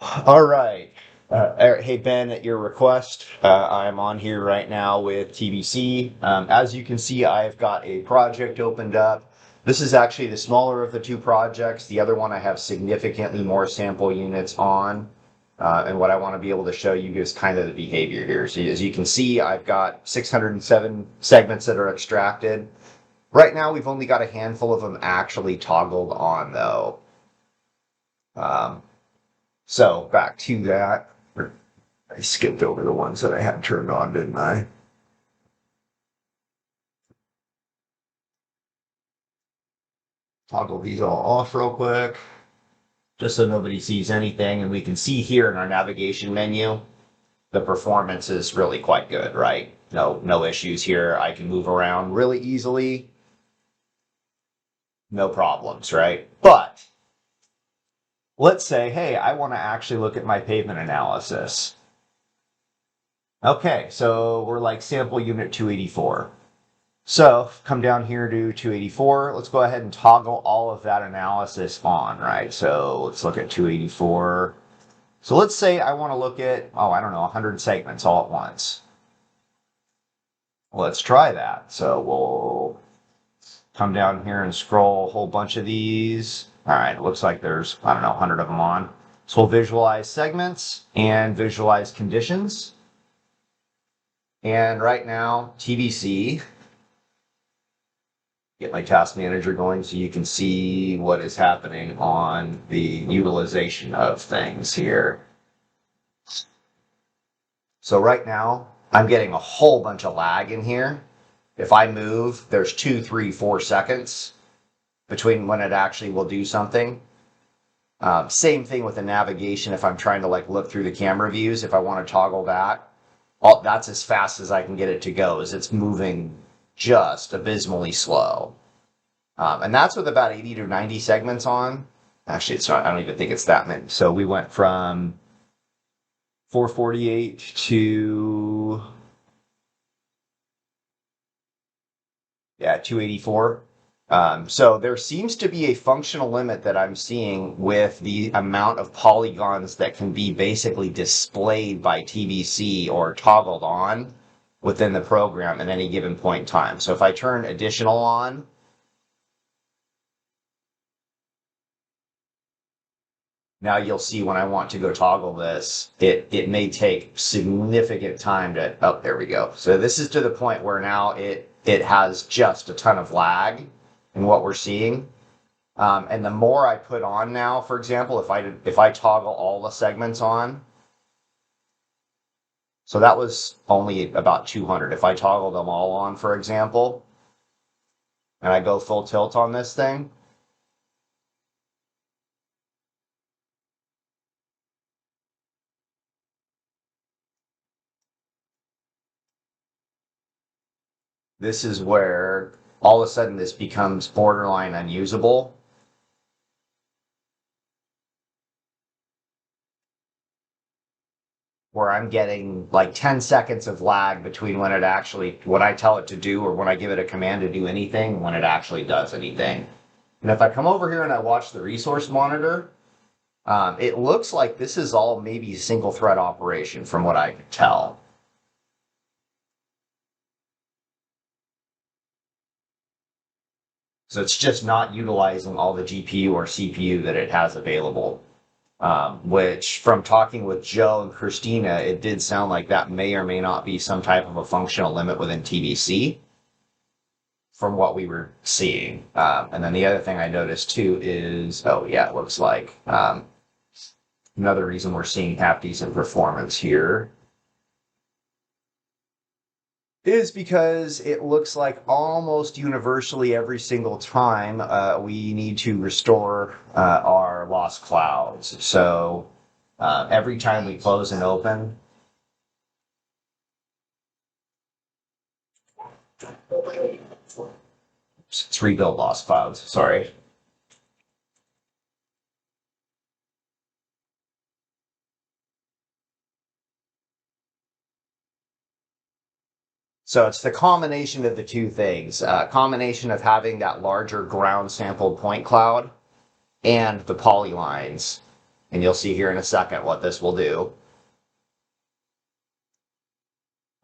All right. Hey, Ben, at your request, I'm on here right now with TBC. As you can see, I've got a project opened up. This is actually the smaller of the two projects. The other one I have significantly more sample units on. And what I want to be able to show you is kind of the behavior here. So as you can see, I've got 607 segments that are extracted. Right now, we've only got a handful of them actually toggled on, though. Um, so back to that. I skipped over the ones that I had turned on, didn't I? Toggle these all off real quick, just so nobody sees anything. And we can see here in our navigation menu, the performance is really quite good, right? No issues here. I can move around really easily. No problems, right? But let's say, hey, I want to actually look at my pavement analysis. Okay, so we're like sample unit 284. So come down here to 284. Let's go ahead and toggle all of that analysis on, right? So let's look at 284. So let's say I want to look at, I don't know, 100 segments all at once. Let's try that. So we'll come down here and scroll a whole bunch of these. All right, it looks like there's, I don't know, 100 of them on. So we'll visualize segments and visualize conditions. And right now, TBC, get my task manager going so you can see what is happening on the utilization of things here. So right now, I'm getting a whole bunch of lag in here. If I move, there's 2, 3, 4 seconds between when it actually will do something. Same thing with the navigation. If I'm trying to like look through the camera views, if I want to toggle that, that's as fast as I can get it to go, as it's moving just abysmally slow. And that's with about 80 to 90 segments on. Actually, it's not, I don't even think it's that many. So we went from 448 to, 284. So there seems to be a functional limit that I'm seeing with the amount of polygons that can be basically displayed by TBC or toggled on within the program at any given point in time. So if I turn additional on, now you'll see when I want to go toggle this, it may take significant time to, there we go. So this is to the point where now it has just a ton of lag in what we're seeing. And the more I put on now, for example, if I toggle all the segments on, so that was only about 200. If I toggle them all on, for example, and I go full tilt on this thing, this is where all of a sudden this becomes borderline unusable. Where I'm getting like 10 seconds of lag between when I tell it to do or when I give it a command to do anything, when it actually does anything. And if I come over here and I watch the resource monitor, it looks like this is all maybe single thread operation from what I can tell. So it's just not utilizing all the GPU or CPU that it has available. Which from talking with Joe and Christina, it did sound like that may or may not be some type of a functional limit within TBC from what we were seeing. And then the other thing I noticed too is, it looks like another reason we're seeing half decent performance here is because it looks like almost universally every single time we need to restore our lost clouds. So every time we close and open, it's rebuild lost clouds, sorry. So it's the combination of the two things, combination of having that larger ground sampled point cloud and the polylines. and you'll see here in a second what this will do.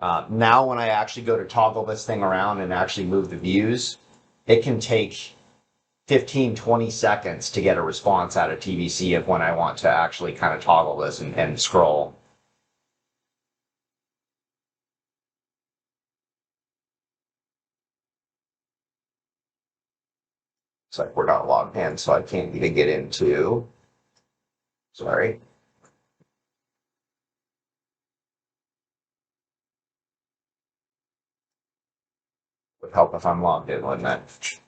Now when I actually go to toggle this thing around and actually move the views, it can take 15, 20 seconds to get a response out of TBC of when I want to actually kind of toggle this and scroll. It's like we're not logged in, so I can't even get into, sorry. Would help if I'm logged in, wouldn't it?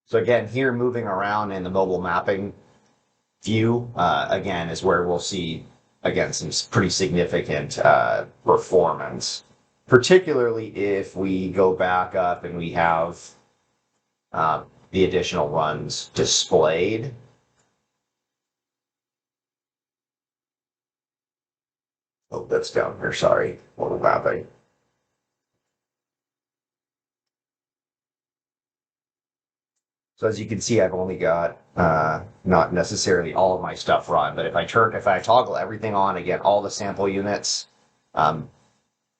So again, here moving around in the mobile mapping view, again, is where we'll see, again, some pretty significant performance, particularly if we go back up and we have the additional runs displayed. Oh, that's down here, sorry, mobile mapping. So as you can see, I've only got not necessarily all of my stuff run, but if I toggle everything on again, all the sample units,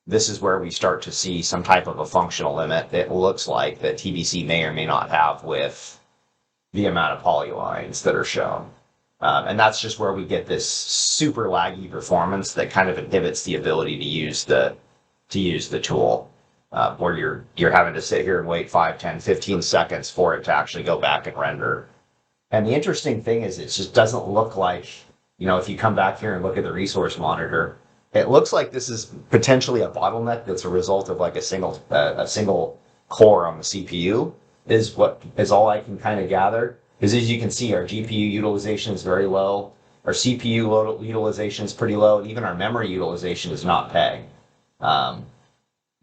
this is where we start to see some type of a functional limit that looks like that TBC may or may not have with the amount of polylines that are shown. And that's just where we get this super laggy performance that kind of inhibits the ability to use the tool. Where you're having to sit here and wait 5, 10, 15 seconds for it to actually go back and render. And the interesting thing is it just doesn't look like, if you come back here and look at the resource monitor, it looks like this is potentially a bottleneck that's a result of like a single core on the CPU is all I can kind of gather. Because as you can see, our GPU utilization is very low, our CPU utilization is pretty low, and even our memory utilization is not peg.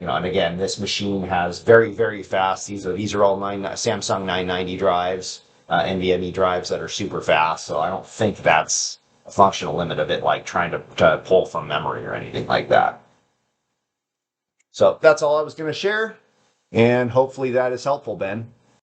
And again, this machine has very, very fast. These are all Samsung 990 drives, NVMe drives that are super fast. So I don't think that's a functional limit of it, like trying to pull from memory or anything like that. So that's all I was going to share, and hopefully that is helpful, Ben.